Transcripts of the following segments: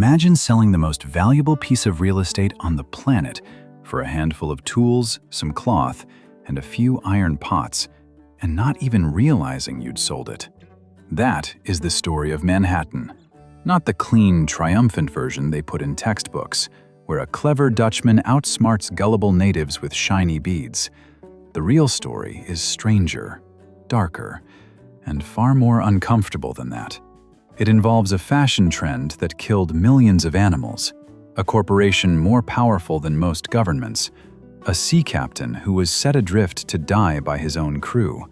Imagine selling the most valuable piece of real estate on the planet for a handful of tools, some cloth, and a few iron pots, and not even realizing you'd sold it. That is the story of Manhattan. Not the clean, triumphant version they put in textbooks, where a clever Dutchman outsmarts gullible natives with shiny beads. The real story is stranger, darker, and far more uncomfortable than that. It involves a fashion trend that killed millions of animals, a corporation more powerful than most governments, a sea captain who was set adrift to die by his own crew,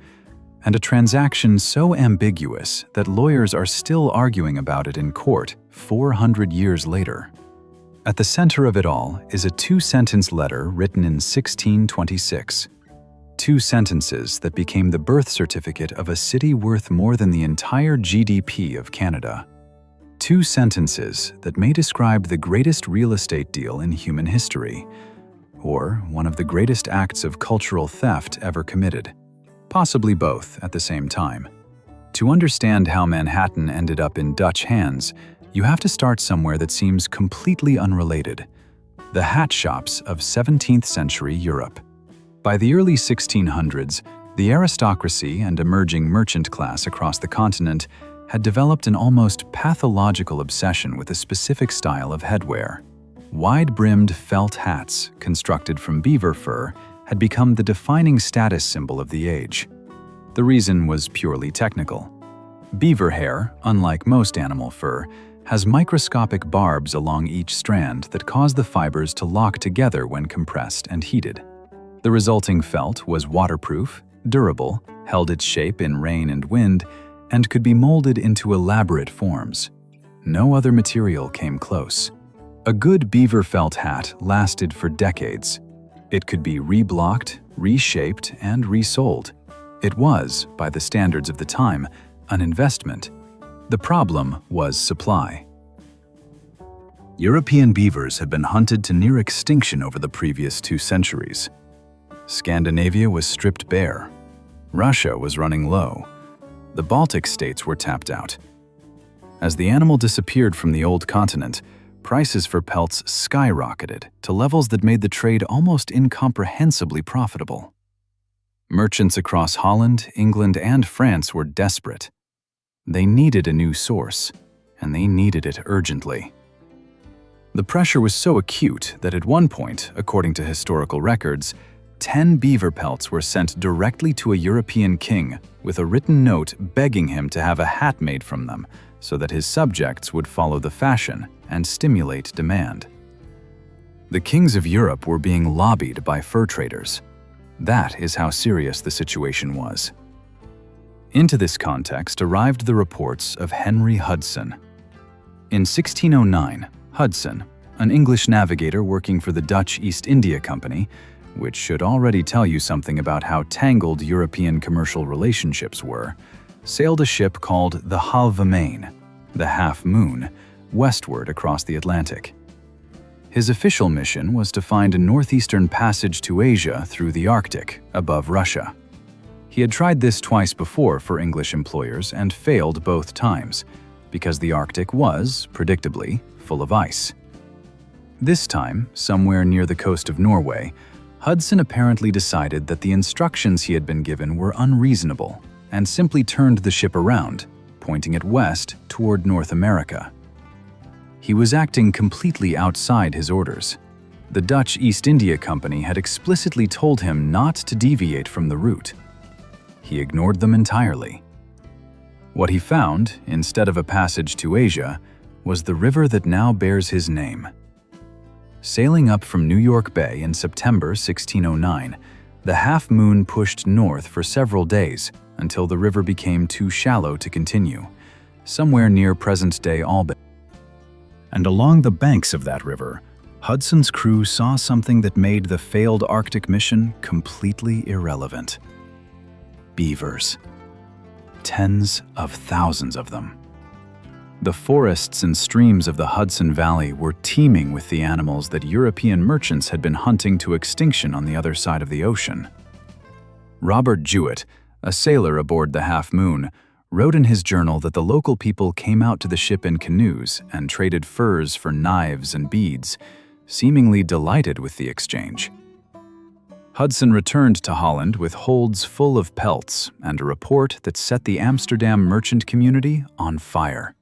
and a transaction so ambiguous that lawyers are still arguing about it in court 400 years later. At the center of it all is a two-sentence letter written in 1626. 2 sentences that became the birth certificate of a city worth more than the entire GDP of Canada. 2 sentences that may describe the greatest real estate deal in human history, or one of the greatest acts of cultural theft ever committed. Possibly both at the same time. To understand how Manhattan ended up in Dutch hands, you have to start somewhere that seems completely unrelated: the hat shops of 17th century Europe. By the early 1600s, the aristocracy and emerging merchant class across the continent had developed an almost pathological obsession with a specific style of headwear. Wide-brimmed felt hats, constructed from beaver fur, had become the defining status symbol of the age. The reason was purely technical. Beaver hair, unlike most animal fur, has microscopic barbs along each strand that cause the fibers to lock together when compressed and heated. The resulting felt was waterproof, durable, held its shape in rain and wind, and could be molded into elaborate forms. No other material came close. A good beaver felt hat lasted for decades. It could be reblocked, reshaped, and resold. It was, by the standards of the time, an investment. The problem was supply. European beavers had been hunted to near extinction over the previous 2 centuries. Scandinavia was stripped bare. Russia was running low. The Baltic states were tapped out. As the animal disappeared from the old continent, prices for pelts skyrocketed to levels that made the trade almost incomprehensibly profitable. Merchants across Holland, England, and France were desperate. They needed a new source, and they needed it urgently. The pressure was so acute that at one point, according to historical records, 10 beaver pelts were sent directly to a European king with a written note begging him to have a hat made from them so that his subjects would follow the fashion and stimulate demand. The kings of Europe were being lobbied by fur traders. That is how serious the situation was. Into this context arrived the reports of Henry Hudson. In 1609, Hudson, an English navigator working for the Dutch East India Company, which should already tell you something about how tangled European commercial relationships were, sailed a ship called the Halve Maan, the Half Moon, westward across the Atlantic. His official mission was to find a northeastern passage to Asia through the Arctic, above Russia. He had tried this twice before for English employers and failed both times, because the Arctic was, predictably, full of ice. This time, somewhere near the coast of Norway, Hudson apparently decided that the instructions he had been given were unreasonable and simply turned the ship around, pointing it west toward North America. He was acting completely outside his orders. The Dutch East India Company had explicitly told him not to deviate from the route. He ignored them entirely. What he found, instead of a passage to Asia, was the river that now bears his name. Sailing up from New York Bay in September 1609, the Half Moon pushed north for several days until the river became too shallow to continue, somewhere near present-day Albany. And along the banks of that river, Hudson's crew saw something that made the failed Arctic mission completely irrelevant. Beavers. Tens of thousands of them. The forests and streams of the Hudson Valley were teeming with the animals that European merchants had been hunting to extinction on the other side of the ocean. Robert Jewett, a sailor aboard the Half Moon, wrote in his journal that the local people came out to the ship in canoes and traded furs for knives and beads, seemingly delighted with the exchange. Hudson returned to Holland with holds full of pelts and a report that set the Amsterdam merchant community on fire.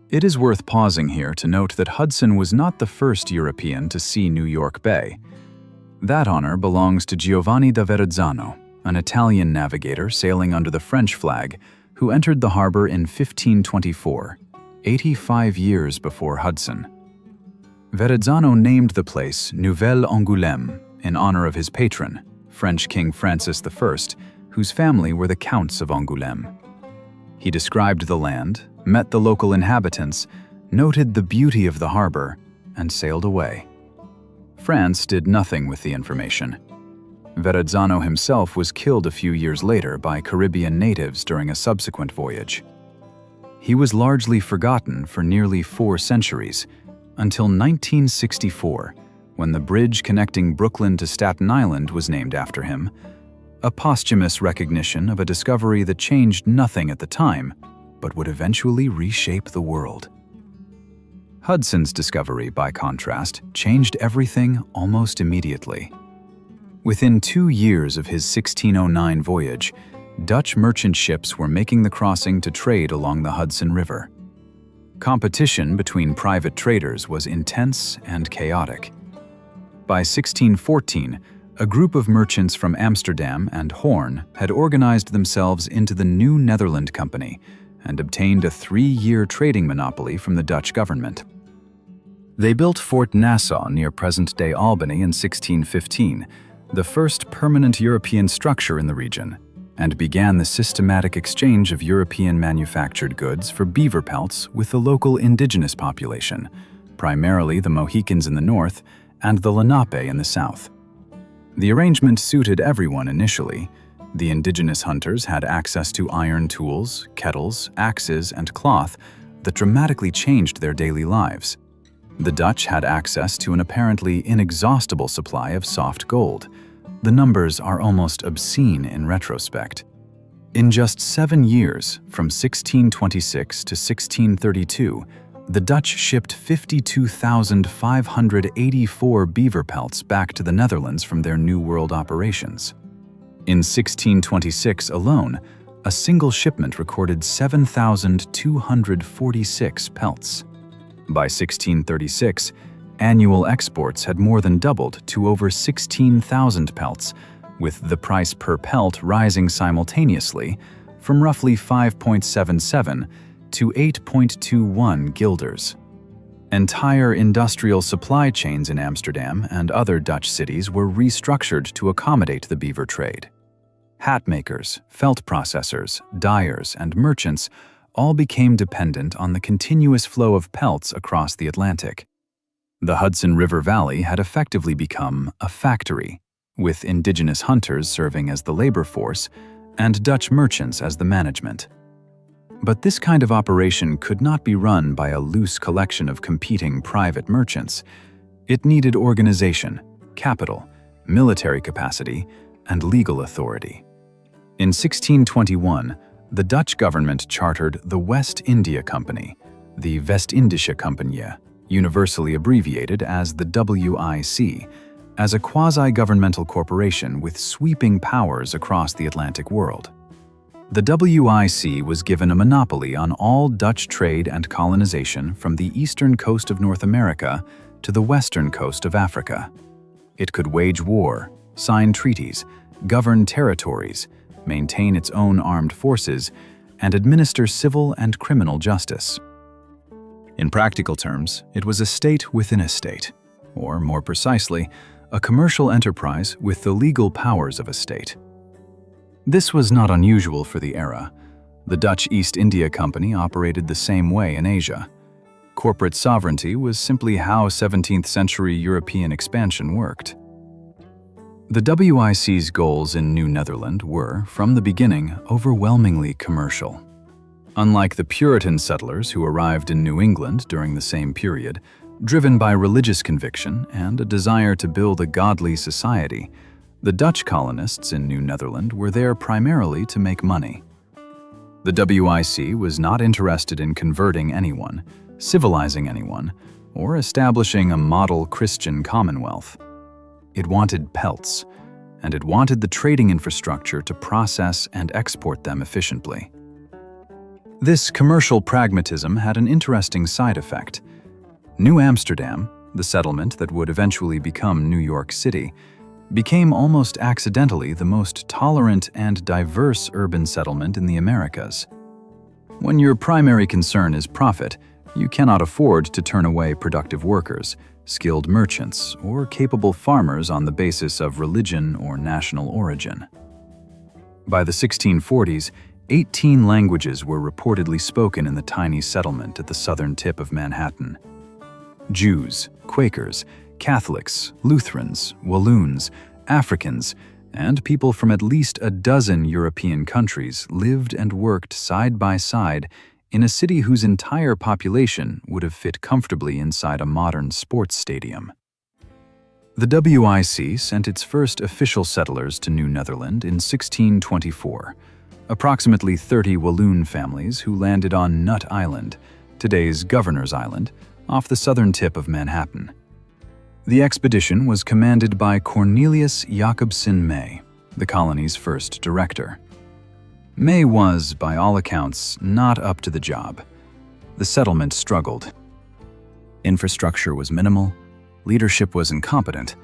It is worth pausing here to note that Hudson was not the first European to see New York Bay. That honor belongs to Giovanni da Verrazzano, an Italian navigator sailing under the French flag, who entered the harbor in 1524, 85 years before Hudson. Verrazzano named the place Nouvelle Angoulême in honor of his patron, French King Francis I, whose family were the Counts of Angoulême. He described the land, met the local inhabitants, noted the beauty of the harbor, and sailed away. France did nothing with the information. Verrazzano himself was killed a few years later by Caribbean natives during a subsequent voyage. He was largely forgotten for nearly 4 centuries, until 1964, when the bridge connecting Brooklyn to Staten Island was named after him, a posthumous recognition of a discovery that changed nothing at the time, but would eventually reshape the world. Hudson's discovery, by contrast, changed everything almost immediately. Within 2 years of his 1609 voyage, Dutch merchant ships were making the crossing to trade along the Hudson River. Competition between private traders was intense and chaotic. By 1614, a group of merchants from Amsterdam and Hoorn had organized themselves into the New Netherland Company and obtained a 3-year trading monopoly from the Dutch government. They built Fort Nassau near present-day Albany in 1615, the first permanent European structure in the region, and began the systematic exchange of European manufactured goods for beaver pelts with the local indigenous population, primarily the Mohicans in the north and the Lenape in the south. The arrangement suited everyone initially. The indigenous hunters had access to iron tools, kettles, axes, and cloth that dramatically changed their daily lives. The Dutch had access to an apparently inexhaustible supply of soft gold. The numbers are almost obscene in retrospect. In just 7 years, from 1626 to 1632, the Dutch shipped 52,584 beaver pelts back to the Netherlands from their New World operations. In 1626 alone, a single shipment recorded 7,246 pelts. By 1636, annual exports had more than doubled to over 16,000 pelts, with the price per pelt rising simultaneously from roughly 5.77 to 8.21 guilders. Entire industrial supply chains in Amsterdam and other Dutch cities were restructured to accommodate the beaver trade. Hat makers, felt processors, dyers, and merchants all became dependent on the continuous flow of pelts across the Atlantic. The Hudson River Valley had effectively become a factory, with indigenous hunters serving as the labor force and Dutch merchants as the management. But this kind of operation could not be run by a loose collection of competing private merchants. It needed organization, capital, military capacity, and legal authority. In 1621, the Dutch government chartered the West India Company, the West-Indische Compagnie, universally abbreviated as the WIC, as a quasi-governmental corporation with sweeping powers across the Atlantic world. The WIC was given a monopoly on all Dutch trade and colonization from the eastern coast of North America to the western coast of Africa. It could wage war, sign treaties, govern territories, maintain its own armed forces, and administer civil and criminal justice. In practical terms, it was a state within a state, or more precisely, a commercial enterprise with the legal powers of a state. This was not unusual for the era. The Dutch East India Company operated the same way in Asia. Corporate sovereignty was simply how 17th-century European expansion worked. The WIC's goals in New Netherland were, from the beginning, overwhelmingly commercial. Unlike the Puritan settlers who arrived in New England during the same period, driven by religious conviction and a desire to build a godly society, the Dutch colonists in New Netherland were there primarily to make money. The WIC was not interested in converting anyone, civilizing anyone, or establishing a model Christian commonwealth. It wanted pelts, and it wanted the trading infrastructure to process and export them efficiently. This commercial pragmatism had an interesting side effect. New Amsterdam, the settlement that would eventually become New York City, became almost accidentally the most tolerant and diverse urban settlement in the Americas. When your primary concern is profit, you cannot afford to turn away productive workers, skilled merchants, or capable farmers on the basis of religion or national origin. By the 1640s, 18 languages were reportedly spoken in the tiny settlement at the southern tip of Manhattan. Jews, Quakers, Catholics, Lutherans, Walloons, Africans, and people from at least a dozen European countries lived and worked side by side in a city whose entire population would have fit comfortably inside a modern sports stadium. The WIC sent its first official settlers to New Netherland in 1624, approximately 30 Walloon families who landed on Nut Island, today's Governor's Island, off the southern tip of Manhattan. The expedition was commanded by Cornelius Jacobson May, the colony's first director. May was, by all accounts, not up to the job. The settlement struggled. Infrastructure was minimal, leadership was incompetent,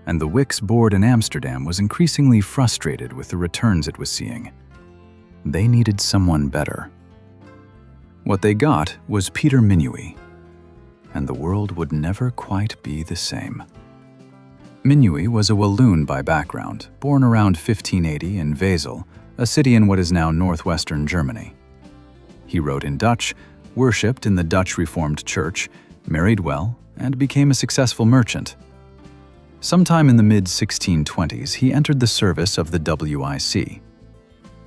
and the WIC's board in Amsterdam was increasingly frustrated with the returns it was seeing. They needed someone better. What they got was Peter Minuit, and the world would never quite be the same. Minuit was a Walloon by background, born around 1580 in Wesel, a city in what is now northwestern Germany. He wrote in Dutch, worshipped in the Dutch Reformed Church, married well, and became a successful merchant. Sometime in the mid-1620s, he entered the service of the WIC.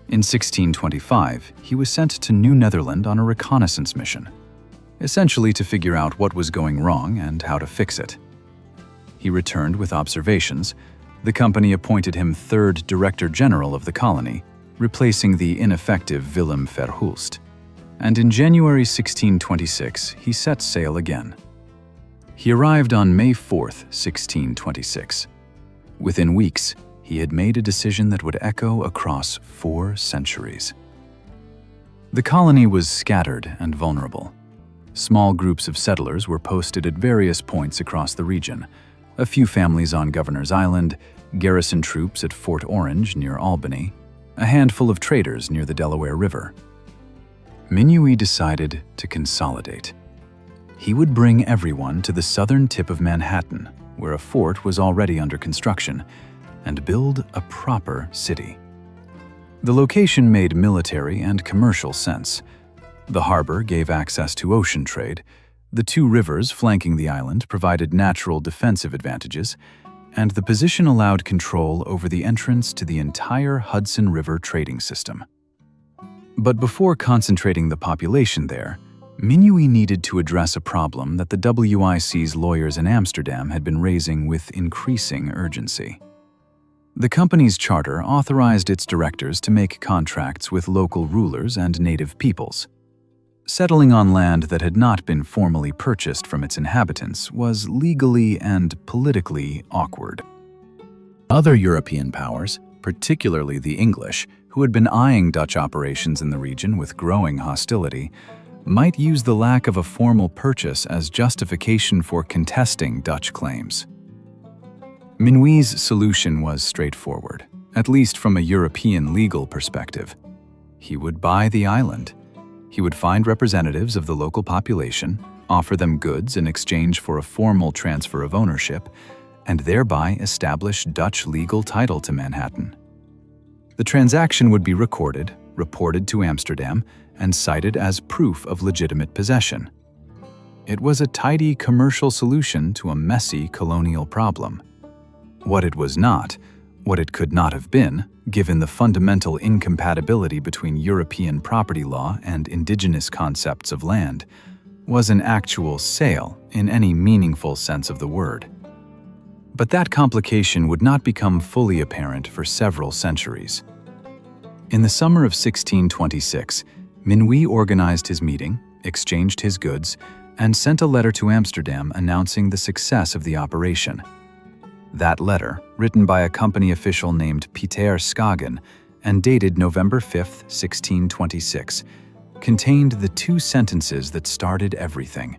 In 1625, he was sent to New Netherland on a reconnaissance mission, essentially to figure out what was going wrong and how to fix it. He returned with observations. The company appointed him third Director General of the colony, replacing the ineffective Willem Verhulst. And in January 1626, he set sail again. He arrived on May 4th, 1626. Within weeks, he had made a decision that would echo across 4 centuries. The colony was scattered and vulnerable. Small groups of settlers were posted at various points across the region, a few families on Governor's Island, garrison troops at Fort Orange near Albany, a handful of traders near the Delaware River. Minuit decided to consolidate. He would bring everyone to the southern tip of Manhattan, where a fort was already under construction, and build a proper city. The location made military and commercial sense. The harbor gave access to ocean trade, the 2 rivers flanking the island provided natural defensive advantages, and the position allowed control over the entrance to the entire Hudson River trading system. But before concentrating the population there, Minuit needed to address a problem that the WIC's lawyers in Amsterdam had been raising with increasing urgency. The company's charter authorized its directors to make contracts with local rulers and native peoples. Settling on land that had not been formally purchased from its inhabitants was legally and politically awkward. Other European powers, particularly the English, who had been eyeing Dutch operations in the region with growing hostility, might use the lack of a formal purchase as justification for contesting Dutch claims. Minuit's solution was straightforward, at least from a European legal perspective. He would buy the island. He would find representatives of the local population, offer them goods in exchange for a formal transfer of ownership, and thereby establish Dutch legal title to Manhattan. The transaction would be recorded, reported to Amsterdam, and cited as proof of legitimate possession. It was a tidy commercial solution to a messy colonial problem. What it was not, what it could not have been, given the fundamental incompatibility between European property law and indigenous concepts of land, was an actual sale in any meaningful sense of the word. But that complication would not become fully apparent for several centuries. In the summer of 1626, Minuit organized his meeting, exchanged his goods, and sent a letter to Amsterdam announcing the success of the operation. That letter, written by a company official named Peter Minuit and dated November 5, 1626, contained the two sentences that started everything: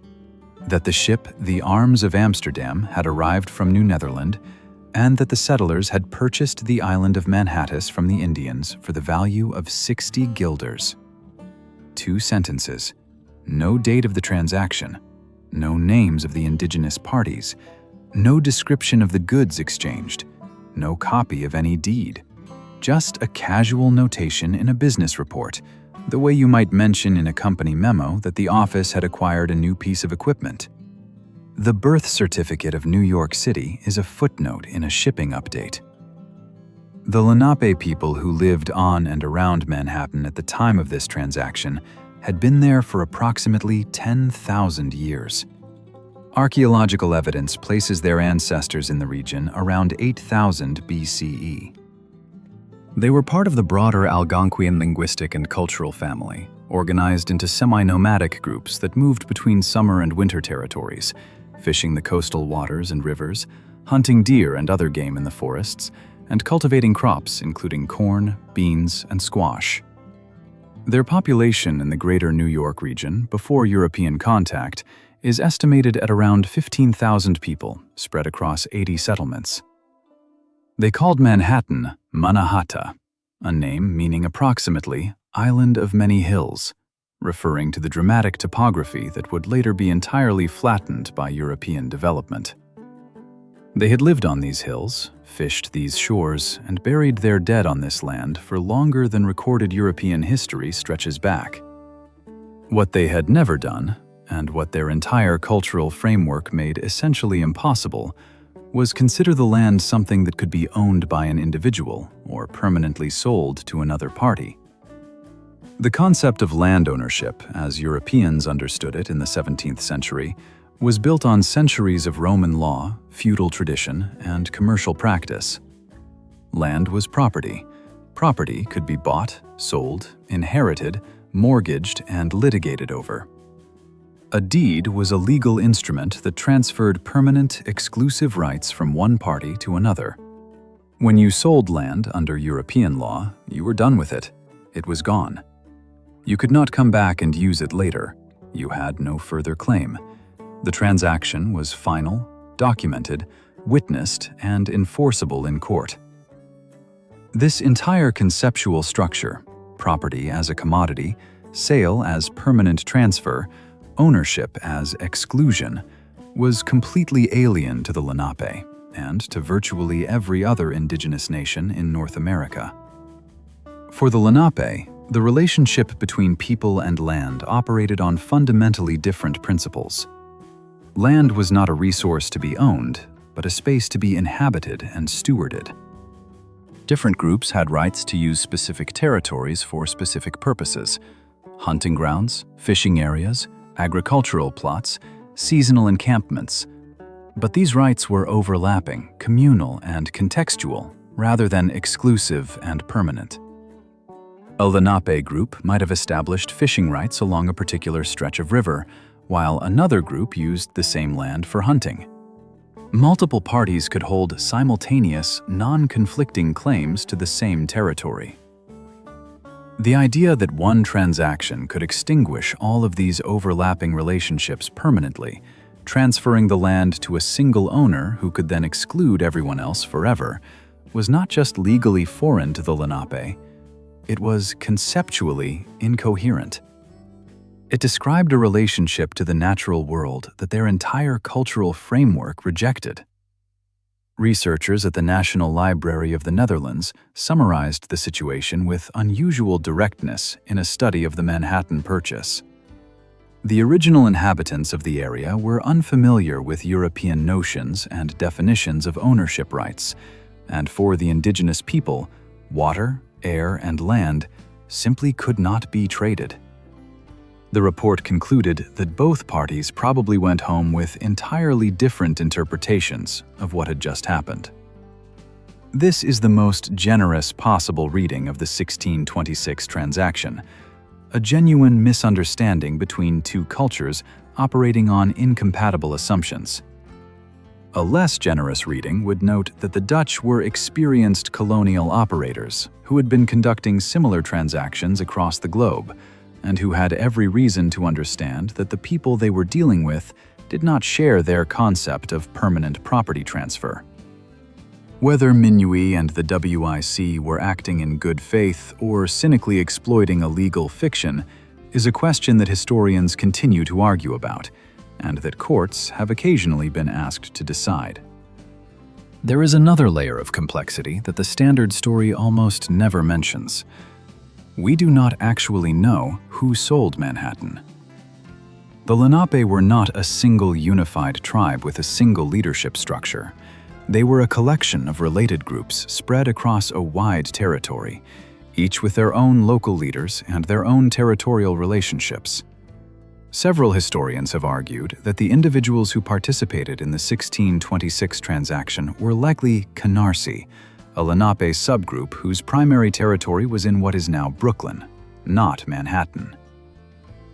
that the ship the Arms of Amsterdam had arrived from New Netherland, and that the settlers had purchased the island of Manhattan from the Indians for the value of 60 guilders. Two sentences, no date of the transaction, no names of the indigenous parties, no description of the goods exchanged, no copy of any deed, just a casual notation in a business report, the way you might mention in a company memo that the office had acquired a new piece of equipment. The birth certificate of New York City is a footnote in a shipping update. The Lenape people who lived on and around Manhattan at the time of this transaction had been there for approximately 10,000 years. Archaeological evidence places their ancestors in the region around 8000 BCE. They were part of the broader Algonquian linguistic and cultural family, organized into semi-nomadic groups that moved between summer and winter territories, fishing the coastal waters and rivers, hunting deer and other game in the forests, and cultivating crops including corn, beans, and squash. Their population in the greater New York region before European contact is estimated at around 15,000 people spread across 80 settlements. They called Manhattan Mannahatta, a name meaning approximately Island of Many Hills, referring to the dramatic topography that would later be entirely flattened by European development. They had lived on these hills, fished these shores, and buried their dead on this land for longer than recorded European history stretches back. What they had never done, and what their entire cultural framework made essentially impossible, was consider the land something that could be owned by an individual or permanently sold to another party. The concept of land ownership, as Europeans understood it in the 17th century, was built on centuries of Roman law, feudal tradition, and commercial practice. Land was property. Property could be bought, sold, inherited, mortgaged, and litigated over. A deed was a legal instrument that transferred permanent, exclusive rights from one party to another. When you sold land under European law, you were done with it. It was gone. You could not come back and use it later. You had no further claim. The transaction was final, documented, witnessed, and enforceable in court. This entire conceptual structure, property as a commodity, sale as permanent transfer, ownership as exclusion, was completely alien to the Lenape and to virtually every other indigenous nation in North America. For the Lenape, the relationship between people and land operated on fundamentally different principles. Land was not a resource to be owned, but a space to be inhabited and stewarded. Different groups had rights to use specific territories for specific purposes: hunting grounds, fishing areas, agricultural plots, seasonal encampments. But these rights were overlapping, communal, and contextual, rather than exclusive and permanent. A Lenape group might have established fishing rights along a particular stretch of river, while another group used the same land for hunting. Multiple parties could hold simultaneous, non-conflicting claims to the same territory. The idea that one transaction could extinguish all of these overlapping relationships permanently, transferring the land to a single owner who could then exclude everyone else forever, was not just legally foreign to the Lenape, it was conceptually incoherent. It described a relationship to the natural world that their entire cultural framework rejected. Researchers at the National Library of the Netherlands summarized the situation with unusual directness in a study of the Manhattan Purchase. The original inhabitants of the area were unfamiliar with European notions and definitions of ownership rights, and for the indigenous people, water, air, and land simply could not be traded. The report concluded that both parties probably went home with entirely different interpretations of what had just happened. This is the most generous possible reading of the 1626 transaction, a genuine misunderstanding between two cultures operating on incompatible assumptions. A less generous reading would note that the Dutch were experienced colonial operators who had been conducting similar transactions across the globe, and who had every reason to understand that the people they were dealing with did not share their concept of permanent property transfer. Whether Minuit and the WIC were acting in good faith or cynically exploiting a legal fiction is a question that historians continue to argue about, and that courts have occasionally been asked to decide. There is another layer of complexity that the standard story almost never mentions. We do not actually know who sold Manhattan. The Lenape were not a single unified tribe with a single leadership structure. They were a collection of related groups spread across a wide territory, each with their own local leaders and their own territorial relationships. Several historians have argued that the individuals who participated in the 1626 transaction were likely Canarsie, a Lenape subgroup whose primary territory was in what is now Brooklyn, not Manhattan.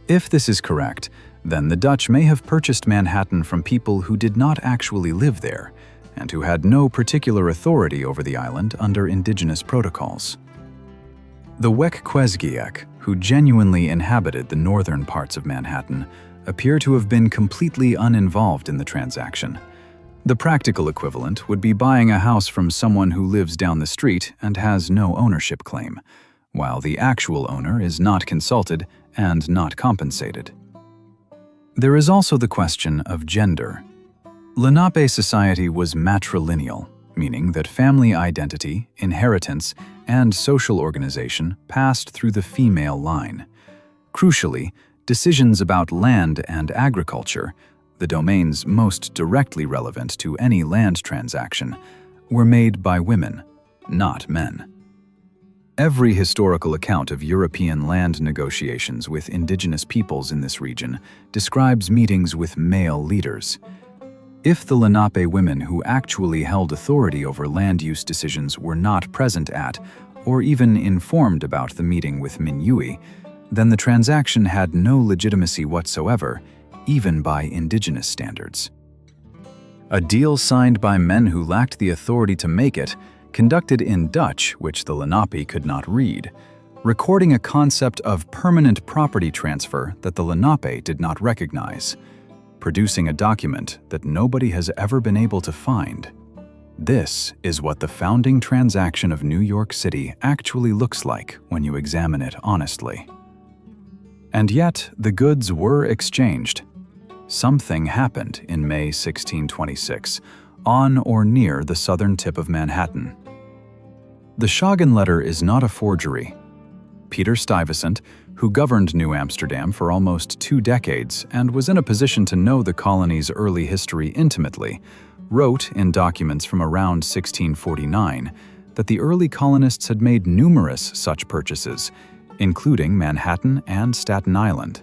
If this is correct, then the Dutch may have purchased Manhattan from people who did not actually live there, and who had no particular authority over the island under indigenous protocols. The Wek-Kwesgiek, who genuinely inhabited the northern parts of Manhattan, appear to have been completely uninvolved in the transaction. The practical equivalent would be buying a house from someone who lives down the street and has no ownership claim, while the actual owner is not consulted and not compensated. There is also the question of gender. Lenape society was matrilineal, meaning that family identity, inheritance, and social organization passed through the female line. Crucially, decisions about land and agriculture, the domains most directly relevant to any land transaction, were made by women, not men. Every historical account of European land negotiations with indigenous peoples in this region describes meetings with male leaders. If the Lenape women who actually held authority over land use decisions were not present at, or even informed about the meeting with Minuit, then the transaction had no legitimacy whatsoever, even by indigenous standards. A deal signed by men who lacked the authority to make it, conducted in Dutch, which the Lenape could not read, recording a concept of permanent property transfer that the Lenape did not recognize, producing a document that nobody has ever been able to find. This is what the founding transaction of New York City actually looks like when you examine it honestly. And yet, the goods were exchanged. Something happened in May 1626, on or near the southern tip of Manhattan. The Schagen letter is not a forgery. Peter Stuyvesant, who governed New Amsterdam for almost 2 decades and was in a position to know the colony's early history intimately, wrote in documents from around 1649 that the early colonists had made numerous such purchases, including Manhattan and Staten Island.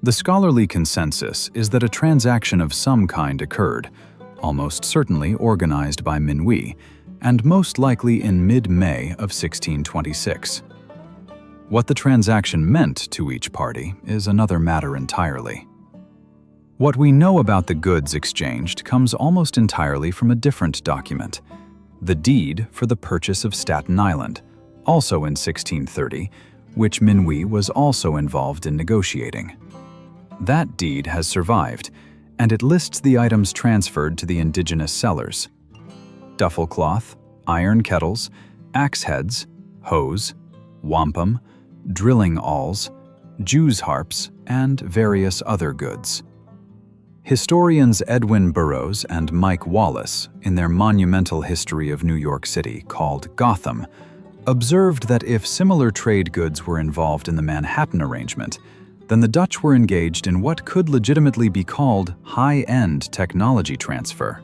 The scholarly consensus is that a transaction of some kind occurred, almost certainly organized by Minuit, and most likely in mid-May of 1626. What the transaction meant to each party is another matter entirely. What we know about the goods exchanged comes almost entirely from a different document, the deed for the purchase of Staten Island, also in 1630, which Minuit was also involved in negotiating. That deed has survived, and it lists the items transferred to the indigenous sellers: duffel cloth, iron kettles, axe heads, hoes, wampum, drilling awls, Jews' harps, and various other goods. Historians Edwin Burroughs and Mike Wallace, in their monumental history of New York City called Gotham, observed that if similar trade goods were involved in the Manhattan arrangement, then the Dutch were engaged in what could legitimately be called high-end technology transfer.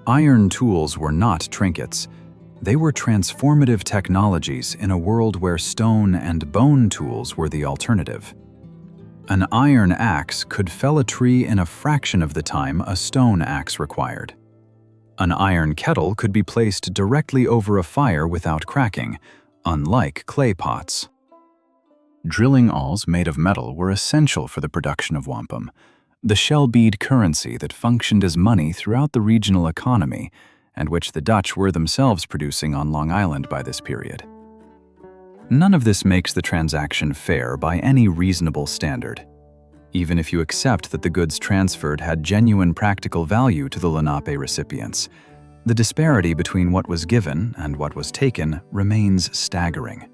Iron tools were not trinkets. They were transformative technologies in a world where stone and bone tools were the alternative. An iron axe could fell a tree in a fraction of the time a stone axe required. An iron kettle could be placed directly over a fire without cracking, unlike clay pots. Drilling awls made of metal were essential for the production of wampum, the shell bead currency that functioned as money throughout the regional economy and which the Dutch were themselves producing on Long Island by this period. None of this makes the transaction fair by any reasonable standard. Even if you accept that the goods transferred had genuine practical value to the Lenape recipients, the disparity between what was given and what was taken remains staggering.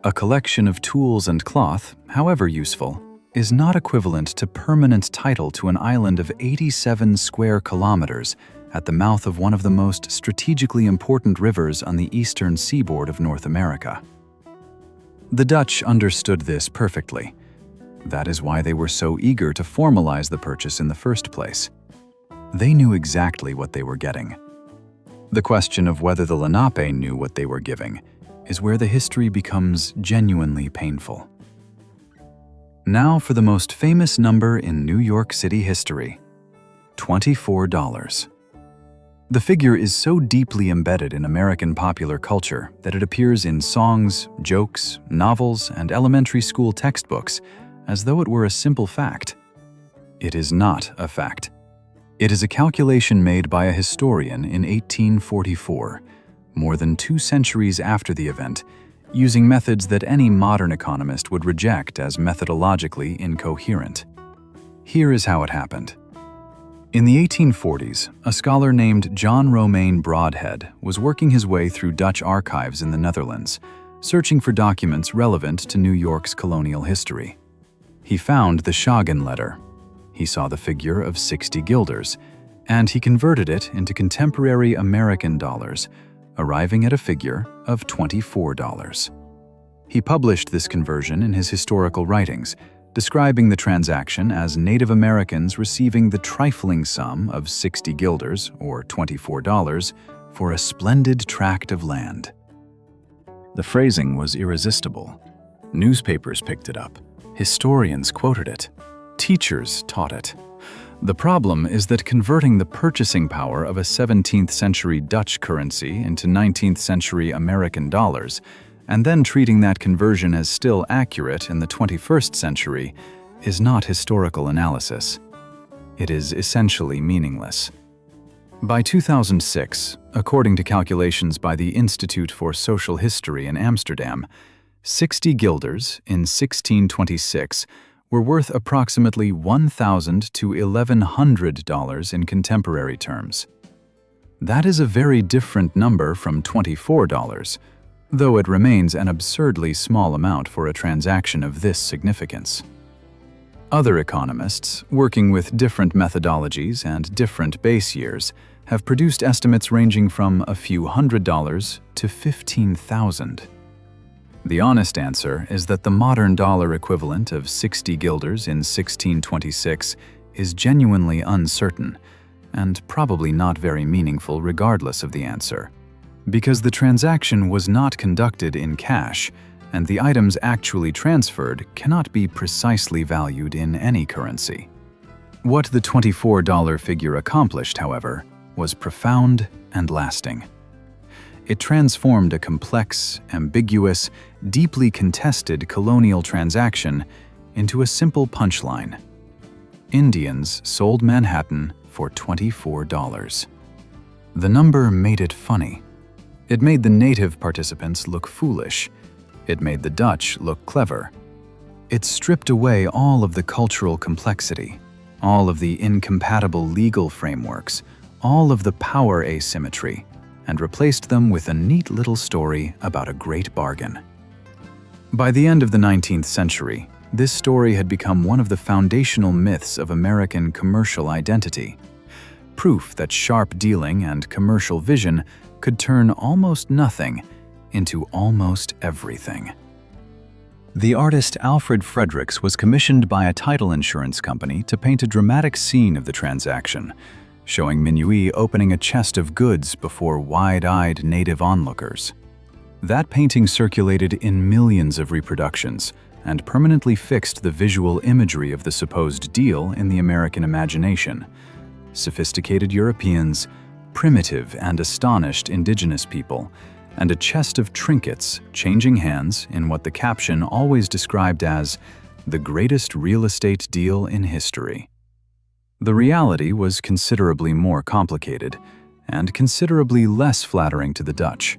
A collection of tools and cloth, however useful, is not equivalent to permanent title to an island of 87 square kilometers at the mouth of one of the most strategically important rivers on the eastern seaboard of North America. The Dutch understood this perfectly. That is why they were so eager to formalize the purchase in the first place. They knew exactly what they were getting. The question of whether the Lenape knew what they were giving is where the history becomes genuinely painful. Now for the most famous number in New York City history: $24. The figure is so deeply embedded in American popular culture that it appears in songs, jokes, novels, and elementary school textbooks as though it were a simple fact. It is not a fact. It is a calculation made by a historian in 1844, more than 2 centuries after the event, using methods that any modern economist would reject as methodologically incoherent. Here is how it happened. In the 1840s, a scholar named John Romaine Broadhead was working his way through Dutch archives in the Netherlands, searching for documents relevant to New York's colonial history. He found the Schagen letter. He saw the figure of 60 guilders, and he converted it into contemporary American dollars, arriving at a figure of $24. He published this conversion in his historical writings, describing the transaction as Native Americans receiving the trifling sum of 60 guilders, or $24, for a splendid tract of land. The phrasing was irresistible. Newspapers picked it up. Historians quoted it. Teachers taught it. The problem is that converting the purchasing power of a 17th century Dutch currency into 19th century American dollars, and then treating that conversion as still accurate in the 21st century, is not historical analysis. It is essentially meaningless. By 2006, according to calculations by the Institute for Social History in Amsterdam, 60 guilders in 1626 were worth approximately $1,000 to $1,100 in contemporary terms. That is a very different number from $24, though it remains an absurdly small amount for a transaction of this significance. Other economists, working with different methodologies and different base years, have produced estimates ranging from a few $100s to $15,000. The honest answer is that the modern dollar equivalent of 60 guilders in 1626 is genuinely uncertain, and probably not very meaningful regardless of the answer, because the transaction was not conducted in cash, and the items actually transferred cannot be precisely valued in any currency. What the $24 figure accomplished, however, was profound and lasting. It transformed a complex, ambiguous, deeply contested colonial transaction into a simple punchline. Indians sold Manhattan for $24. The number made it funny. It made the native participants look foolish. It made the Dutch look clever. It stripped away all of the cultural complexity, all of the incompatible legal frameworks, all of the power asymmetry, and replaced them with a neat little story about a great bargain. By the end of the 19th century, this story had become one of the foundational myths of American commercial identity, proof that sharp dealing and commercial vision could turn almost nothing into almost everything. The artist Alfred Fredericks was commissioned by a title insurance company to paint a dramatic scene of the transaction, showing Minuit opening a chest of goods before wide-eyed native onlookers. That painting circulated in millions of reproductions and permanently fixed the visual imagery of the supposed deal in the American imagination. Sophisticated Europeans, primitive and astonished indigenous people, and a chest of trinkets changing hands in what the caption always described as the greatest real estate deal in history. The reality was considerably more complicated and considerably less flattering to the Dutch.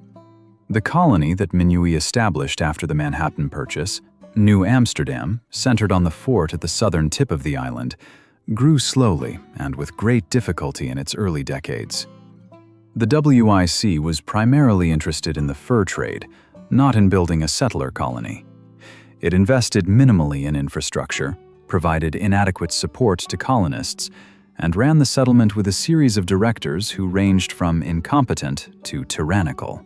The colony that Minuit established after the Manhattan Purchase, New Amsterdam, centered on the fort at the southern tip of the island, grew slowly and with great difficulty in its early decades. The WIC was primarily interested in the fur trade, not in building a settler colony. It invested minimally in infrastructure, provided inadequate support to colonists, and ran the settlement with a series of directors who ranged from incompetent to tyrannical.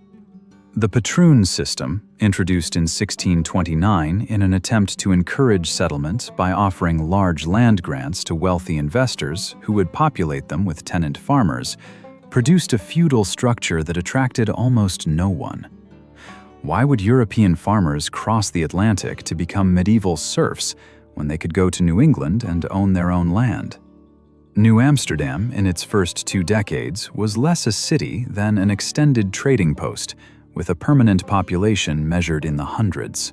The patroon system, introduced in 1629 in an attempt to encourage settlement by offering large land grants to wealthy investors who would populate them with tenant farmers, produced a feudal structure that attracted almost no one. Why would European farmers cross the Atlantic to become medieval serfs when they could go to New England and own their own land? New Amsterdam, in its first 2 decades, was less a city than an extended trading post, with a permanent population measured in the hundreds.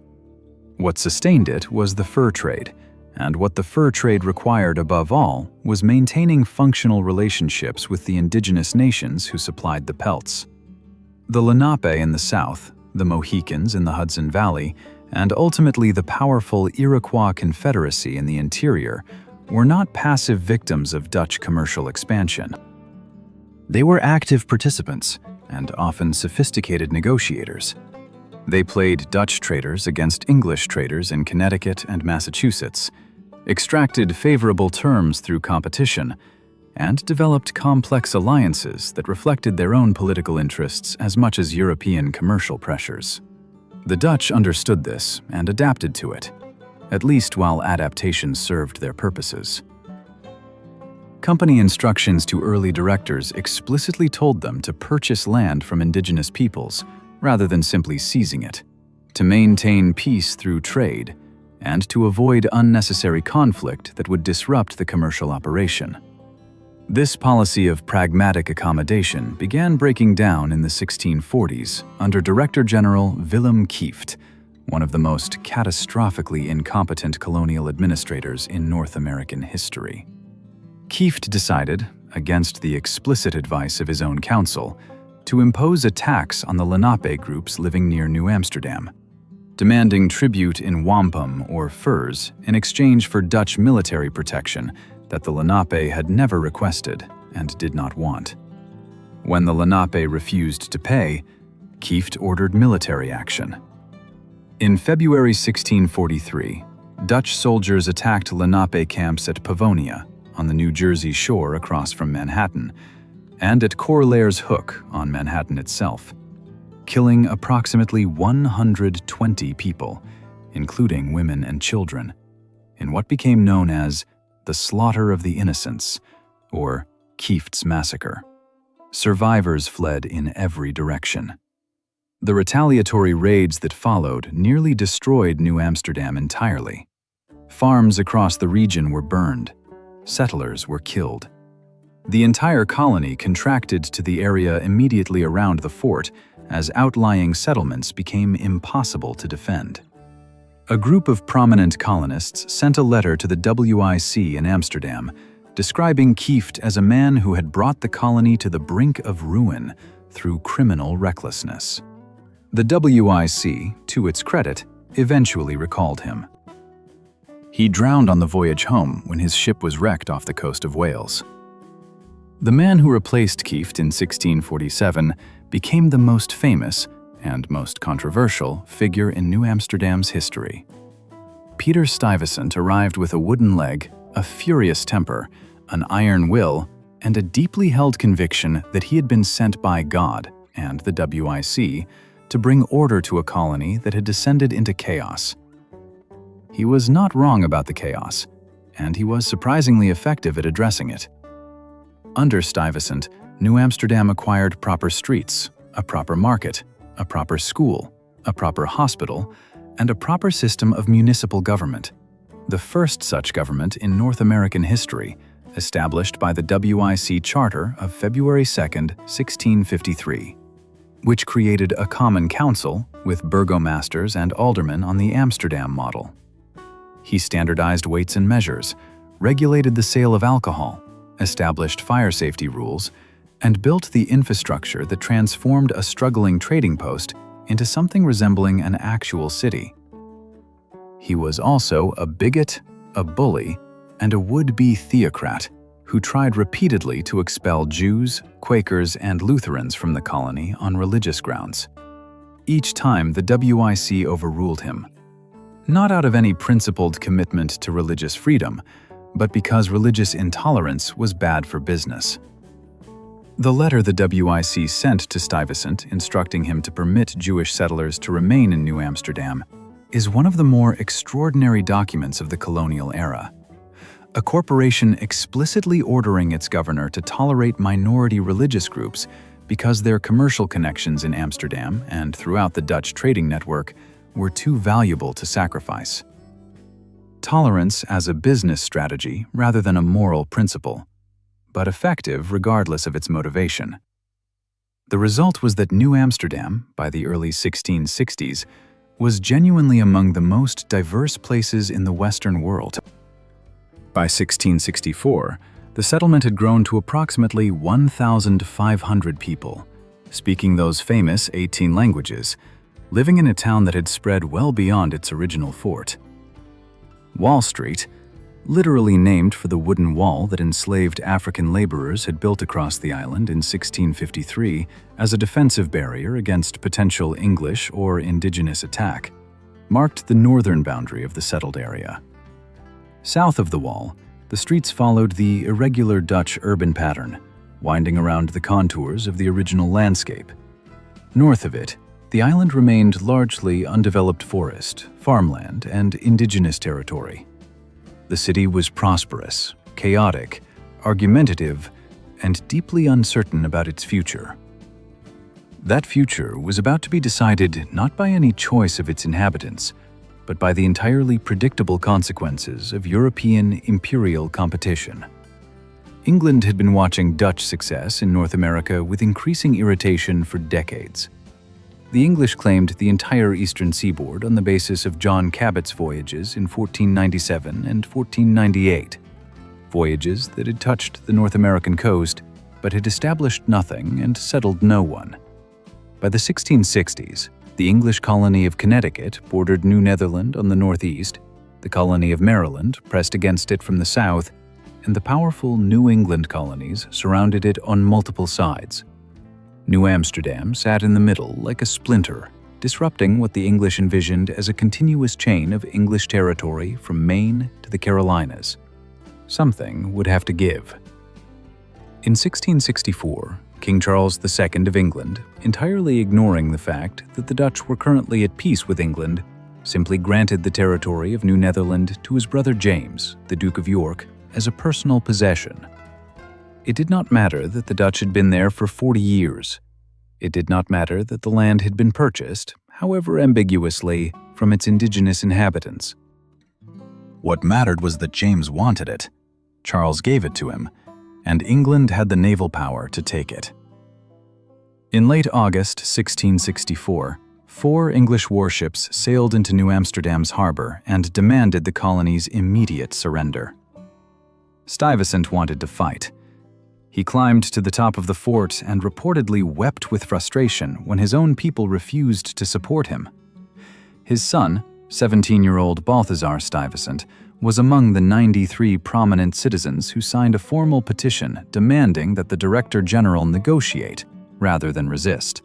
What sustained it was the fur trade, and what the fur trade required above all was maintaining functional relationships with the indigenous nations who supplied the pelts. The Lenape in the south, the Mohicans in the Hudson Valley, and ultimately the powerful Iroquois Confederacy in the interior were not passive victims of Dutch commercial expansion. They were active participants and often sophisticated negotiators. They played Dutch traders against English traders in Connecticut and Massachusetts, extracted favorable terms through competition, and developed complex alliances that reflected their own political interests as much as European commercial pressures. The Dutch understood this and adapted to it, at least while adaptation served their purposes. Company instructions to early directors explicitly told them to purchase land from indigenous peoples rather than simply seizing it, to maintain peace through trade, and to avoid unnecessary conflict that would disrupt the commercial operation. This policy of pragmatic accommodation began breaking down in the 1640s under Director General Willem Kieft, one of the most catastrophically incompetent colonial administrators in North American history. Kieft decided, against the explicit advice of his own council, to impose a tax on the Lenape groups living near New Amsterdam, demanding tribute in wampum or furs in exchange for Dutch military protection that the Lenape had never requested and did not want. When the Lenape refused to pay, Kieft ordered military action. In February 1643, Dutch soldiers attacked Lenape camps at Pavonia, on the New Jersey shore across from Manhattan, and at Corlaer's Hook on Manhattan itself, killing approximately 120 people, including women and children, in what became known as the Slaughter of the Innocents, or Kieft's Massacre. Survivors fled in every direction. The retaliatory raids that followed nearly destroyed New Amsterdam entirely. Farms across the region were burned. Settlers were killed. The entire colony contracted to the area immediately around the fort as outlying settlements became impossible to defend. A group of prominent colonists sent a letter to the WIC in Amsterdam, describing Kieft as a man who had brought the colony to the brink of ruin through criminal recklessness. The WIC, to its credit, eventually recalled him. He drowned on the voyage home when his ship was wrecked off the coast of Wales. The man who replaced Kieft in 1647 became the most famous and most controversial figure in New Amsterdam's history. Peter Stuyvesant arrived with a wooden leg, a furious temper, an iron will, and a deeply held conviction that he had been sent by God and the WIC to bring order to a colony that had descended into chaos. He was not wrong about the chaos, and he was surprisingly effective at addressing it. Under Stuyvesant, New Amsterdam acquired proper streets, a proper market, a proper school, a proper hospital, and a proper system of municipal government, the first such government in North American history, established by the WIC Charter of February 2, 1653. which created a common council with burgomasters and aldermen on the Amsterdam model. He standardized weights and measures, regulated the sale of alcohol, established fire safety rules, and built the infrastructure that transformed a struggling trading post into something resembling an actual city. He was also a bigot, a bully, and a would-be theocrat who tried repeatedly to expel Jews, Quakers, and Lutherans from the colony on religious grounds. Each time, the WIC overruled him, not out of any principled commitment to religious freedom, but because religious intolerance was bad for business. The letter the WIC sent to Stuyvesant instructing him to permit Jewish settlers to remain in New Amsterdam is one of the more extraordinary documents of the colonial era. A corporation explicitly ordering its governor to tolerate minority religious groups because their commercial connections in Amsterdam and throughout the Dutch trading network were too valuable to sacrifice. Tolerance as a business strategy rather than a moral principle, but effective regardless of its motivation. The result was that New Amsterdam, by the early 1660s, was genuinely among the most diverse places in the Western world. By 1664, the settlement had grown to approximately 1,500 people, speaking those famous 18 languages, living in a town that had spread well beyond its original fort. Wall Street, literally named for the wooden wall that enslaved African laborers had built across the island in 1653 as a defensive barrier against potential English or Indigenous attack, marked the northern boundary of the settled area. South of the wall, the streets followed the irregular Dutch urban pattern, winding around the contours of the original landscape. North of it, the island remained largely undeveloped forest, farmland, and indigenous territory. The city was prosperous, chaotic, argumentative, and deeply uncertain about its future. That future was about to be decided not by any choice of its inhabitants, but by the entirely predictable consequences of European imperial competition. England had been watching Dutch success in North America with increasing irritation for decades. The English claimed the entire eastern seaboard on the basis of John Cabot's voyages in 1497 and 1498, voyages that had touched the North American coast but had established nothing and settled no one. By the 1660s, the English colony of Connecticut bordered New Netherland on the northeast, the colony of Maryland pressed against it from the south, and the powerful New England colonies surrounded it on multiple sides. New Amsterdam sat in the middle like a splinter, disrupting what the English envisioned as a continuous chain of English territory from Maine to the Carolinas. Something would have to give. In 1664, King Charles II of England, entirely ignoring the fact that the Dutch were currently at peace with England, simply granted the territory of New Netherland to his brother James, the Duke of York, as a personal possession. It did not matter that the Dutch had been there for 40 years. It did not matter that the land had been purchased, however ambiguously, from its indigenous inhabitants. What mattered was that James wanted it. Charles gave it to him, and England had the naval power to take it. In late August 1664, 4 English warships sailed into New Amsterdam's harbor and demanded the colony's immediate surrender. Stuyvesant wanted to fight. He climbed to the top of the fort and reportedly wept with frustration when his own people refused to support him. His son, 17-year-old Balthazar Stuyvesant, was among the 93 prominent citizens who signed a formal petition demanding that the Director General negotiate rather than resist.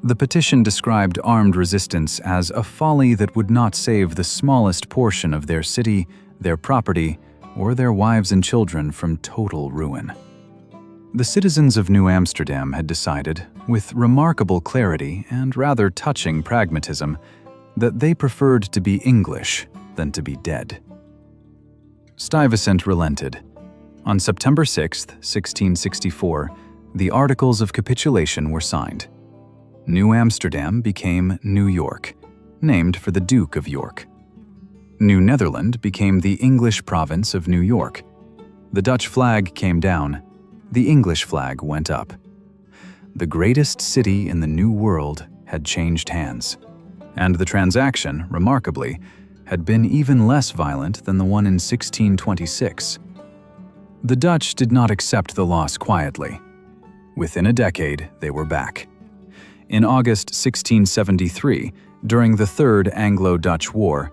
The petition described armed resistance as a folly that would not save the smallest portion of their city, their property, or their wives and children from total ruin. The citizens of New Amsterdam had decided, with remarkable clarity and rather touching pragmatism, that they preferred to be English than to be dead. Stuyvesant relented. On September 6, 1664, the Articles of Capitulation were signed. New Amsterdam became New York, named for the Duke of York. New Netherland became the English province of New York. The Dutch flag came down. The English flag went up. The greatest city in the New World had changed hands. And the transaction, remarkably, had been even less violent than the one in 1626. The Dutch did not accept the loss quietly. Within a decade, they were back. In August 1673, during the Third Anglo-Dutch War,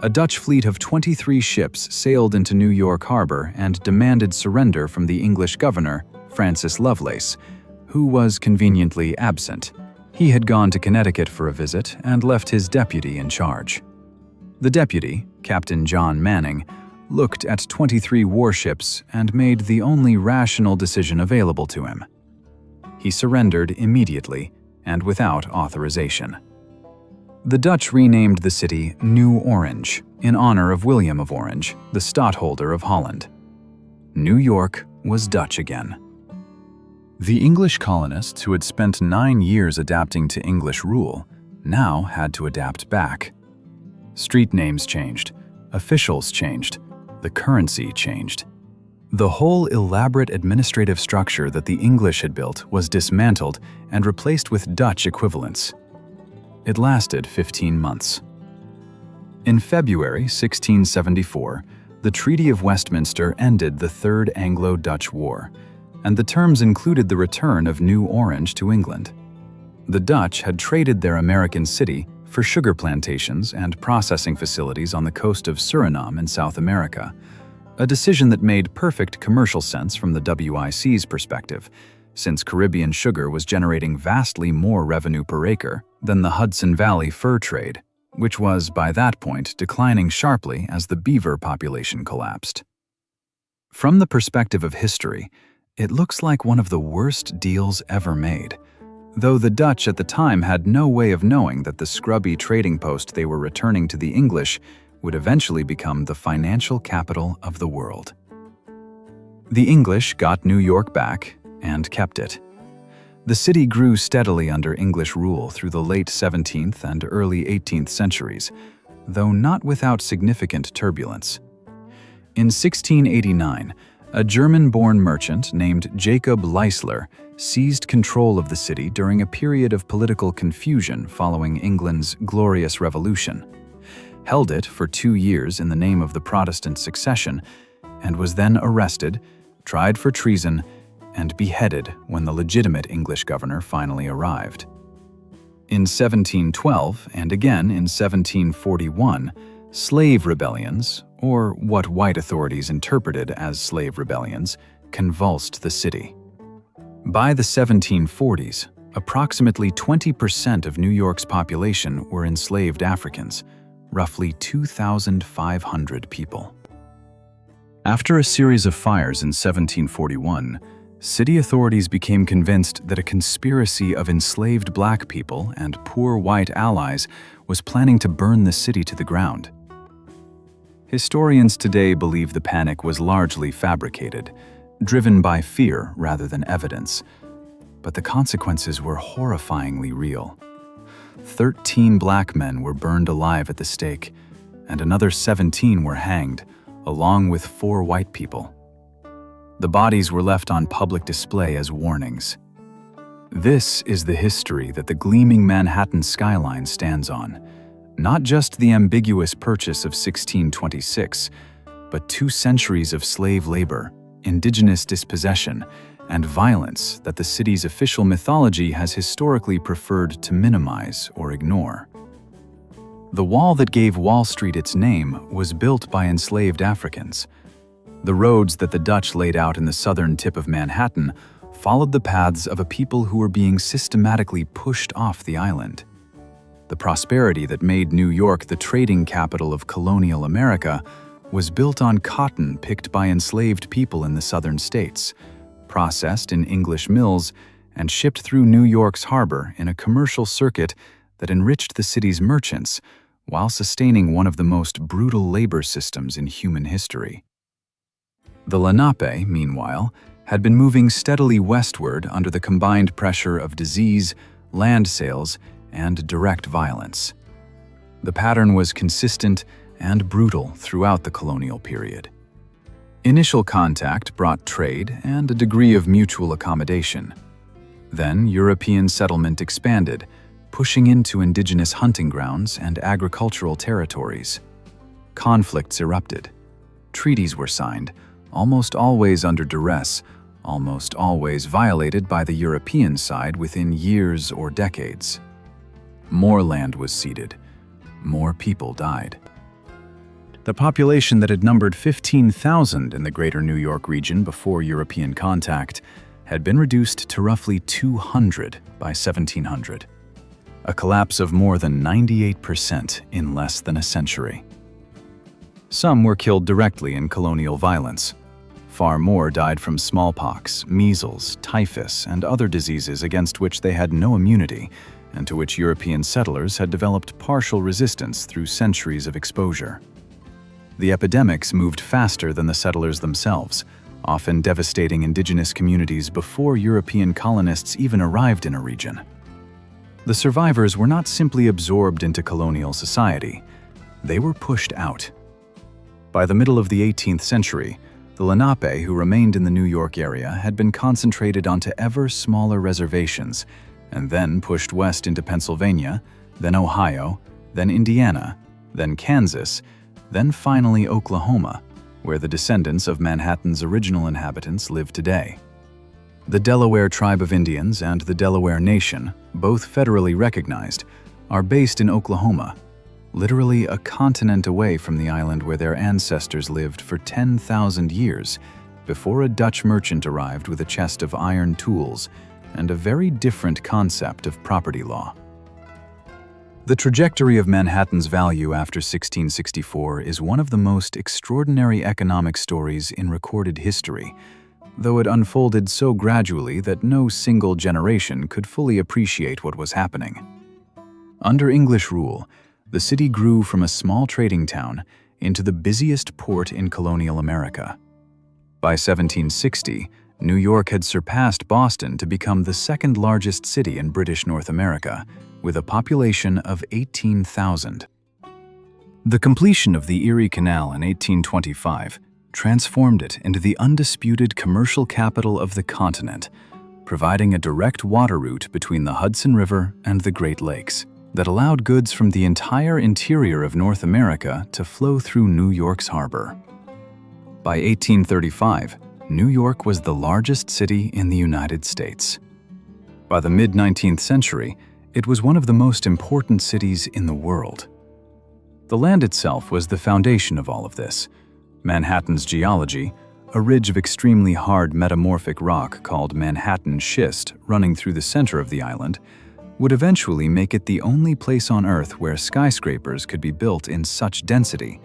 a Dutch fleet of 23 ships sailed into New York Harbor and demanded surrender from the English governor, Francis Lovelace, who was conveniently absent. He had gone to Connecticut for a visit and left his deputy in charge. The deputy, Captain John Manning, looked at 23 warships and made the only rational decision available to him. He surrendered immediately and without authorization. The Dutch renamed the city New Orange in honor of William of Orange, the Stadtholder of Holland. New York was Dutch again. The English colonists who had spent 9 years adapting to English rule now had to adapt back. Street names changed, officials changed, the currency changed. The whole elaborate administrative structure that the English had built was dismantled and replaced with Dutch equivalents. It lasted 15 months. In February 1674, the Treaty of Westminster ended the Third Anglo-Dutch War, and the terms included the return of New Orange to England. The Dutch had traded their American city for sugar plantations and processing facilities on the coast of Suriname in South America, a decision that made perfect commercial sense from the WIC's perspective, since Caribbean sugar was generating vastly more revenue per acre than the Hudson Valley fur trade, which was, by that point, declining sharply as the beaver population collapsed. From the perspective of history, it looks like one of the worst deals ever made, though the Dutch at the time had no way of knowing that the scrubby trading post they were returning to the English would eventually become the financial capital of the world. The English got New York back and kept it. The city grew steadily under English rule through the late 17th and early 18th centuries, though not without significant turbulence. In 1689, a German-born merchant named Jacob Leisler seized control of the city during a period of political confusion following England's Glorious Revolution, held it for 2 years in the name of the Protestant succession, and was then arrested, tried for treason, and beheaded when the legitimate English governor finally arrived. In 1712 and again in 1741, slave rebellions, or what white authorities interpreted as slave rebellions, convulsed the city. By the 1740s, approximately 20% of New York's population were enslaved Africans, roughly 2,500 people. After a series of fires in 1741, city authorities became convinced that a conspiracy of enslaved black people and poor white allies was planning to burn the city to the ground. Historians today believe the panic was largely fabricated, driven by fear rather than evidence, but the consequences were horrifyingly real. 13 black men were burned alive at the stake, and another 17 were hanged, along with 4 white people. The bodies were left on public display as warnings. This is the history that the gleaming Manhattan skyline stands on, not just the ambiguous purchase of 1626, but 2 centuries of slave labor, indigenous dispossession, and violence that the city's official mythology has historically preferred to minimize or ignore. The wall that gave Wall Street its name was built by enslaved Africans. The roads that the Dutch laid out in the southern tip of Manhattan followed the paths of a people who were being systematically pushed off the island. The prosperity that made New York the trading capital of colonial America was built on cotton picked by enslaved people in the southern states, processed in English mills, and shipped through New York's harbor in a commercial circuit that enriched the city's merchants while sustaining one of the most brutal labor systems in human history. The Lenape, meanwhile, had been moving steadily westward under the combined pressure of disease, land sales, and direct violence. The pattern was consistent and brutal throughout the colonial period. Initial contact brought trade and a degree of mutual accommodation. Then European settlement expanded, pushing into indigenous hunting grounds and agricultural territories. Conflicts erupted. Treaties were signed, almost always under duress, almost always violated by the European side within years or decades. More land was ceded. More people died. The population that had numbered 15,000 in the greater New York region before European contact had been reduced to roughly 200 by 1700. A collapse of more than 98% in less than a century. Some were killed directly in colonial violence. Far more died from smallpox, measles, typhus, and other diseases against which they had no immunity, and to which European settlers had developed partial resistance through centuries of exposure. The epidemics moved faster than the settlers themselves, often devastating indigenous communities before European colonists even arrived in a region. The survivors were not simply absorbed into colonial society, they were pushed out. By the middle of the 18th century, the Lenape who remained in the New York area had been concentrated onto ever smaller reservations, and then pushed west into Pennsylvania, then Ohio, then Indiana, then Kansas, then finally Oklahoma, where the descendants of Manhattan's original inhabitants live today. The Delaware Tribe of Indians and the Delaware Nation, both federally recognized, are based in Oklahoma, literally a continent away from the island where their ancestors lived for 10,000 years before a Dutch merchant arrived with a chest of iron tools and a very different concept of property law. The trajectory of Manhattan's value after 1664 is one of the most extraordinary economic stories in recorded history, though it unfolded so gradually that no single generation could fully appreciate what was happening. Under English rule, the city grew from a small trading town into the busiest port in colonial America. By 1760, New York had surpassed Boston to become the second largest city in British North America, with a population of 18,000. The completion of the Erie Canal in 1825 transformed it into the undisputed commercial capital of the continent, providing a direct water route between the Hudson River and the Great Lakes that allowed goods from the entire interior of North America to flow through New York's harbor. By 1835, New York was the largest city in the United States. By the mid-19th century, it was one of the most important cities in the world. The land itself was the foundation of all of this. Manhattan's geology, a ridge of extremely hard metamorphic rock called Manhattan schist running through the center of the island, would eventually make it the only place on Earth where skyscrapers could be built in such density,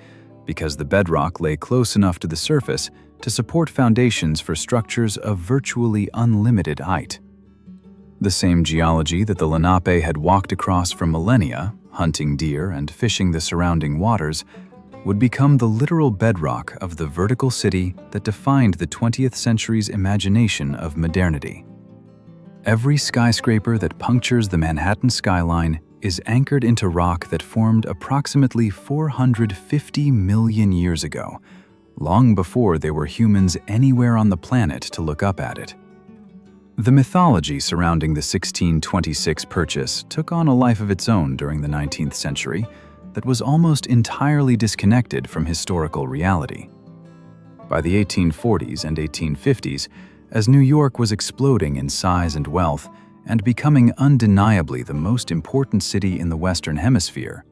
because the bedrock lay close enough to the surface to support foundations for structures of virtually unlimited height. The same geology that the Lenape had walked across for millennia, hunting deer and fishing the surrounding waters, would become the literal bedrock of the vertical city that defined the 20th century's imagination of modernity. Every skyscraper that punctures the Manhattan skyline is anchored into rock that formed approximately 450 million years ago, long before there were humans anywhere on the planet to look up at it. The mythology surrounding the 1626 purchase took on a life of its own during the 19th century that was almost entirely disconnected from historical reality. By the 1840s and 1850s, as New York was exploding in size and wealth and becoming undeniably the most important city in the Western Hemisphere,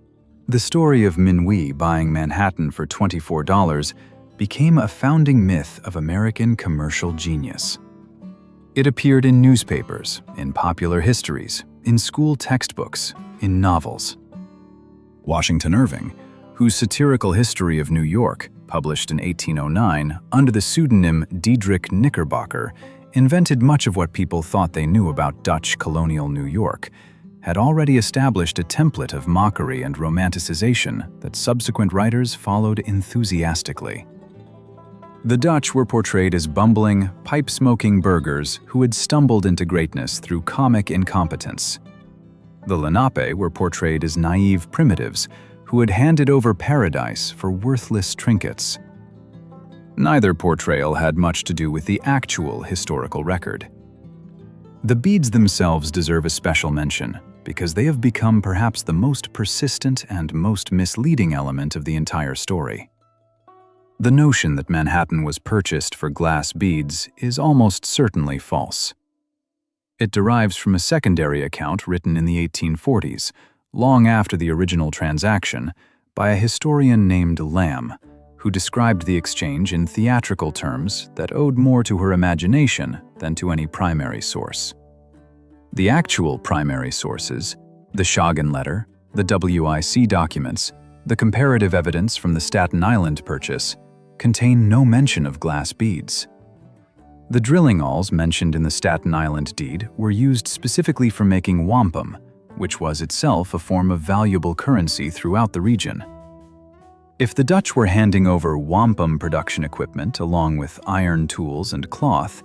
the story of Minuit buying Manhattan for $24 became a founding myth of American commercial genius. It appeared in newspapers, in popular histories, in school textbooks, in novels. Washington Irving, whose satirical history of New York, published in 1809 under the pseudonym Diedrich Knickerbocker, invented much of what people thought they knew about Dutch colonial New York, had already established a template of mockery and romanticization that subsequent writers followed enthusiastically. The Dutch were portrayed as bumbling, pipe-smoking burghers who had stumbled into greatness through comic incompetence. The Lenape were portrayed as naive primitives who had handed over paradise for worthless trinkets. Neither portrayal had much to do with the actual historical record. The beads themselves deserve a special mention because they have become perhaps the most persistent and most misleading element of the entire story. The notion that Manhattan was purchased for glass beads is almost certainly false. It derives from a secondary account written in the 1840s, long after the original transaction, by a historian named Lamb, who described the exchange in theatrical terms that owed more to her imagination than to any primary source. The actual primary sources, the Schagen letter, the WIC documents, the comparative evidence from the Staten Island purchase, contain no mention of glass beads. The drilling awls mentioned in the Staten Island deed were used specifically for making wampum, which was itself a form of valuable currency throughout the region. If the Dutch were handing over wampum production equipment along with iron tools and cloth,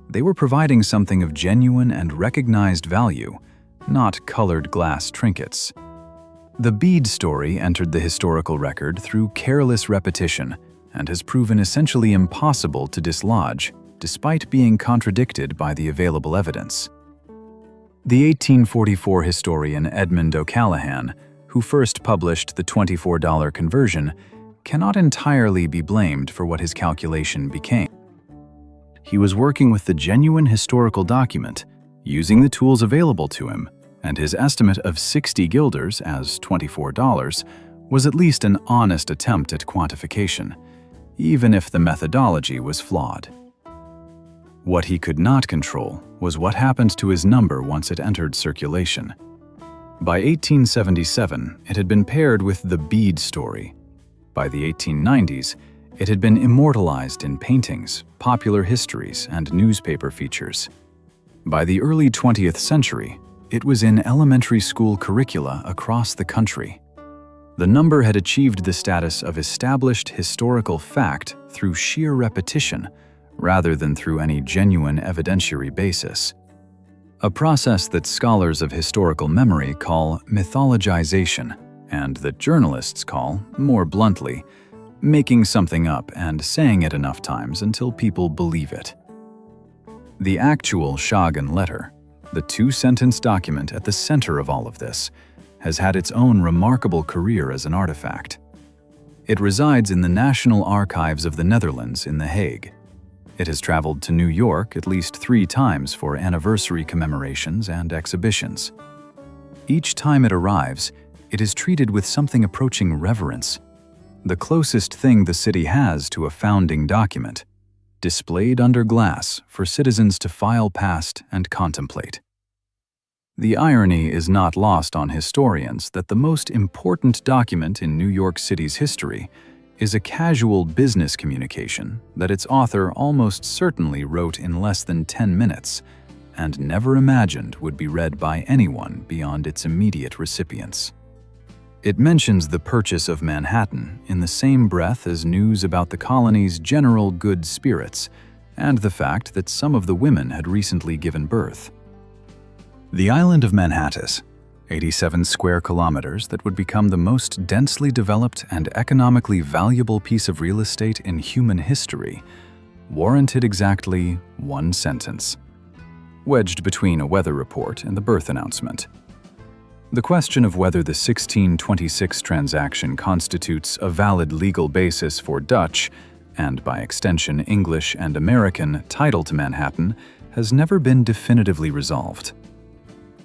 they were providing something of genuine and recognized value, not colored glass trinkets. The bead story entered the historical record through careless repetition and has proven essentially impossible to dislodge, despite being contradicted by the available evidence. The 1844 historian Edmund O'Callaghan, who first published the $24 conversion, cannot entirely be blamed for what his calculation became. He was working with the genuine historical document, using the tools available to him, and his estimate of 60 guilders as $24 was at least an honest attempt at quantification, even if the methodology was flawed. What he could not control was what happened to his number once it entered circulation. By 1877, it had been paired with the bead story. By the 1890s, it had been immortalized in paintings, popular histories, and newspaper features. By the early 20th century, it was in elementary school curricula across the country. The number had achieved the status of established historical fact through sheer repetition, rather than through any genuine evidentiary basis. A process that scholars of historical memory call mythologization, and that journalists call, more bluntly, making something up and saying it enough times until people believe it. The actual Schagen letter, the two-sentence document at the center of all of this, has had its own remarkable career as an artifact. It resides in the National Archives of the Netherlands in The Hague. It has traveled to New York at least 3 times for anniversary commemorations and exhibitions. Each time it arrives, it is treated with something approaching reverence, the closest thing the city has to a founding document, displayed under glass for citizens to file past and contemplate. The irony is not lost on historians that the most important document in New York City's history is a casual business communication that its author almost certainly wrote in less than 10 minutes and never imagined would be read by anyone beyond its immediate recipients. It mentions the purchase of Manhattan in the same breath as news about the colony's general good spirits and the fact that some of the women had recently given birth. The island of Manhattan, 87 square kilometers that would become the most densely developed and economically valuable piece of real estate in human history, warranted exactly one sentence, wedged between a weather report and the birth announcement. The question of whether the 1626 transaction constitutes a valid legal basis for Dutch, and by extension English and American, title to Manhattan has never been definitively resolved.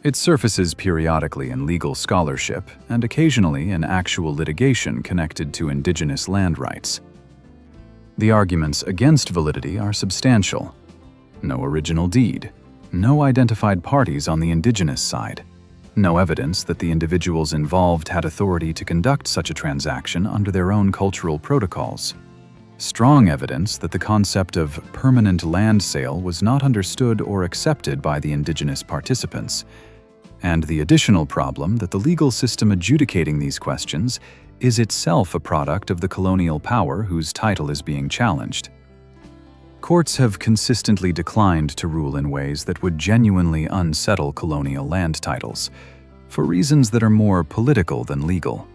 It surfaces periodically in legal scholarship and occasionally in actual litigation connected to Indigenous land rights. The arguments against validity are substantial. No original deed, no identified parties on the Indigenous side, no evidence that the individuals involved had authority to conduct such a transaction under their own cultural protocols. Strong evidence that the concept of permanent land sale was not understood or accepted by the Indigenous participants, and the additional problem that the legal system adjudicating these questions is itself a product of the colonial power whose title is being challenged. Courts have consistently declined to rule in ways that would genuinely unsettle colonial land titles, for reasons that are more political than legal.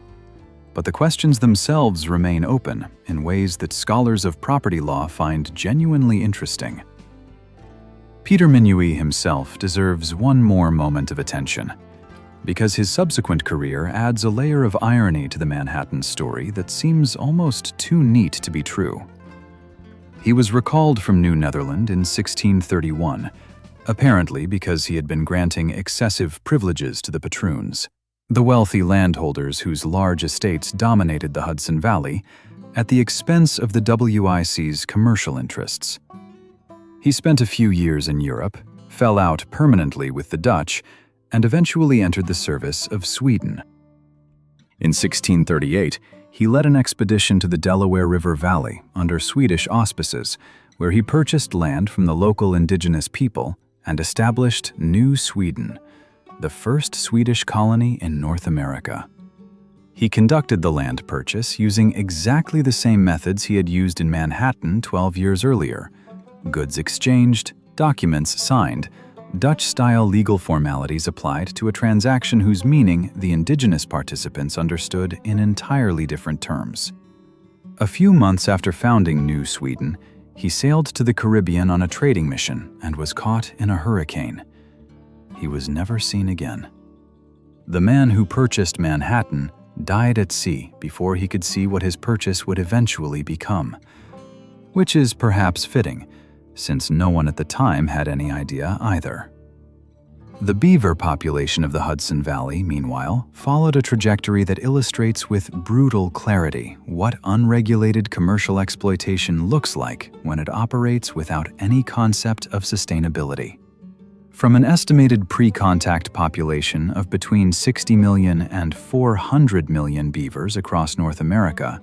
But the questions themselves remain open in ways that scholars of property law find genuinely interesting. Peter Minuit himself deserves one more moment of attention, because his subsequent career adds a layer of irony to the Manhattan story that seems almost too neat to be true. He was recalled from New Netherland in 1631, apparently because he had been granting excessive privileges to the patroons, the wealthy landholders whose large estates dominated the Hudson Valley, at the expense of the WIC's commercial interests. He spent a few years in Europe, fell out permanently with the Dutch, and eventually entered the service of Sweden. In 1638, he led an expedition to the Delaware River Valley under Swedish auspices, where he purchased land from the local indigenous people and established New Sweden, the first Swedish colony in North America. He conducted the land purchase using exactly the same methods he had used in Manhattan 12 years earlier: goods exchanged, documents signed, Dutch-style legal formalities applied to a transaction whose meaning the indigenous participants understood in entirely different terms. A few months after founding New Sweden, he sailed to the Caribbean on a trading mission and was caught in a hurricane. He was never seen again. The man who purchased Manhattan died at sea before he could see what his purchase would eventually become, which is perhaps fitting, since no one at the time had any idea either. The beaver population of the Hudson Valley, meanwhile, followed a trajectory that illustrates with brutal clarity what unregulated commercial exploitation looks like when it operates without any concept of sustainability. From an estimated pre-contact population of between 60 million and 400 million beavers across North America,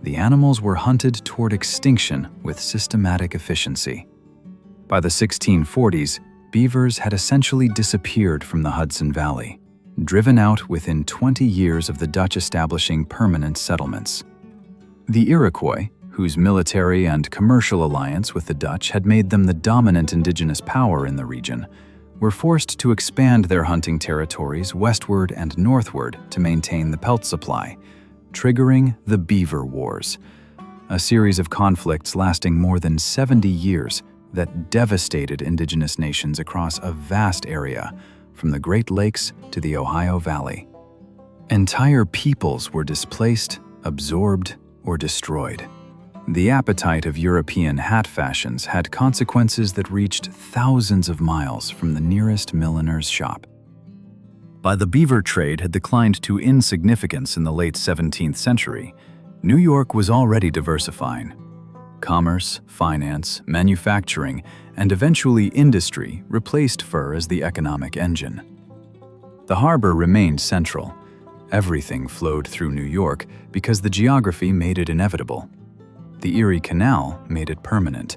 the animals were hunted toward extinction with systematic efficiency. By the 1640s, beavers had essentially disappeared from the Hudson Valley, driven out within 20 years of the Dutch establishing permanent settlements. The Iroquois, whose military and commercial alliance with the Dutch had made them the dominant indigenous power in the region, were forced to expand their hunting territories westward and northward to maintain the pelt supply, triggering the Beaver Wars, a series of conflicts lasting more than 70 years that devastated indigenous nations across a vast area, from the Great Lakes to the Ohio Valley. Entire peoples were displaced, absorbed, or destroyed. The appetite of European hat fashions had consequences that reached thousands of miles from the nearest milliner's shop. By the beaver trade had declined to insignificance in the late 17th century, New York was already diversifying. Commerce, finance, manufacturing, and eventually industry replaced fur as the economic engine. The harbor remained central. Everything flowed through New York because the geography made it inevitable. The Erie Canal made it permanent.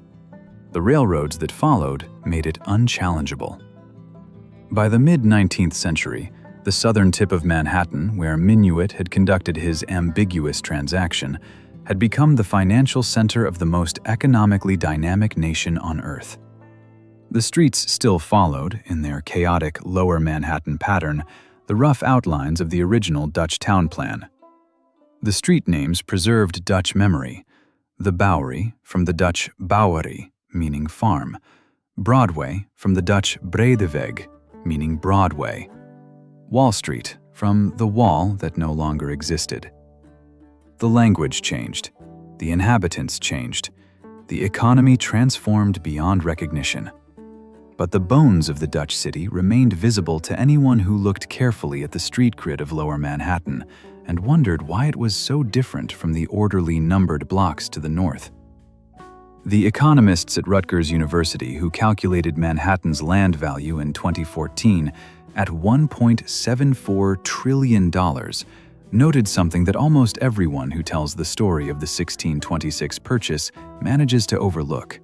The railroads that followed made it unchallengeable. By the mid-19th century, the southern tip of Manhattan, where Minuit had conducted his ambiguous transaction, had become the financial center of the most economically dynamic nation on Earth. The streets still followed, in their chaotic Lower Manhattan pattern, the rough outlines of the original Dutch town plan. The street names preserved Dutch memory: the Bowery, from the Dutch Bouwerie, meaning farm; Broadway, from the Dutch Breedeweg, meaning Broadway; Wall Street, from the wall that no longer existed. The language changed, the inhabitants changed, the economy transformed beyond recognition. But the bones of the Dutch city remained visible to anyone who looked carefully at the street grid of Lower Manhattan and wondered why it was so different from the orderly numbered blocks to the north. The economists at Rutgers University who calculated Manhattan's land value in 2014 at $1.74 trillion noted something that almost everyone who tells the story of the 1626 purchase manages to overlook.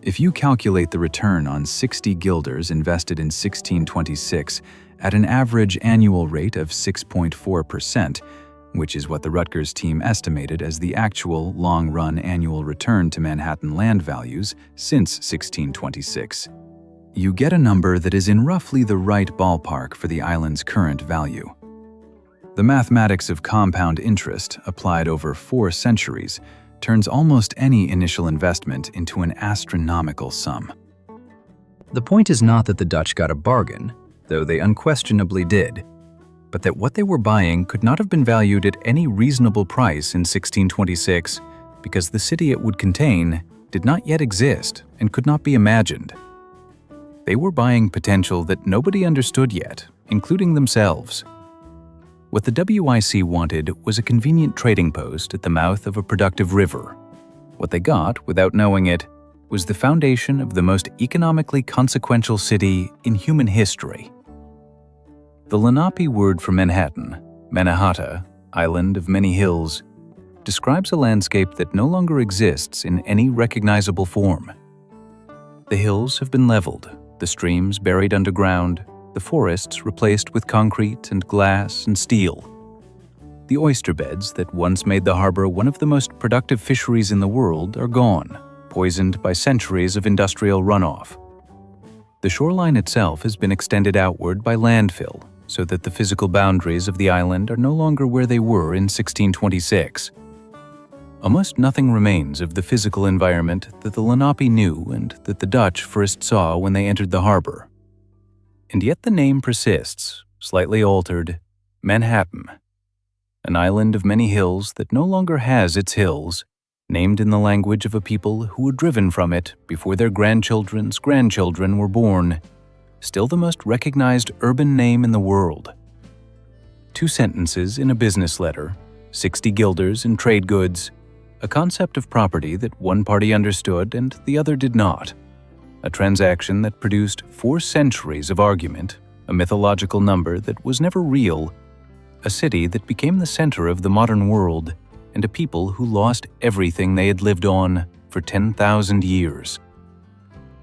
If you calculate the return on 60 guilders invested in 1626 at an average annual rate of 6.4%, which is what the Rutgers team estimated as the actual long-run annual return to Manhattan land values since 1626, you get a number that is in roughly the right ballpark for the island's current value. The mathematics of compound interest, applied over 4 centuries, turns almost any initial investment into an astronomical sum. The point is not that the Dutch got a bargain, though they unquestionably did, but that what they were buying could not have been valued at any reasonable price in 1626 because the city it would contain did not yet exist and could not be imagined. They were buying potential that nobody understood yet, including themselves. What the WIC wanted was a convenient trading post at the mouth of a productive river. What they got, without knowing it, was the foundation of the most economically consequential city in human history. The Lenape word for Manhattan, Mannahatta, island of many hills, describes a landscape that no longer exists in any recognizable form. The hills have been leveled, the streams buried underground, the forests replaced with concrete and glass and steel. The oyster beds that once made the harbor one of the most productive fisheries in the world are gone, poisoned by centuries of industrial runoff. The shoreline itself has been extended outward by landfill, so that the physical boundaries of the island are no longer where they were in 1626. Almost nothing remains of the physical environment that the Lenape knew and that the Dutch first saw when they entered the harbor. And yet the name persists, slightly altered, Manhattan, an island of many hills that no longer has its hills, named in the language of a people who were driven from it before their grandchildren's grandchildren were born, still the most recognized urban name in the world. 2 sentences in a business letter, 60 guilders in trade goods, a concept of property that one party understood and the other did not, a transaction that produced 4 centuries of argument, a mythological number that was never real, a city that became the center of the modern world, and a people who lost everything they had lived on for 10,000 years.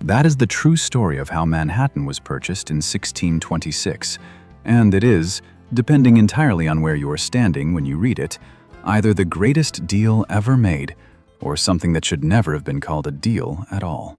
That is the true story of how Manhattan was purchased in 1626, and it is, depending entirely on where you are standing when you read it, either the greatest deal ever made or something that should never have been called a deal at all.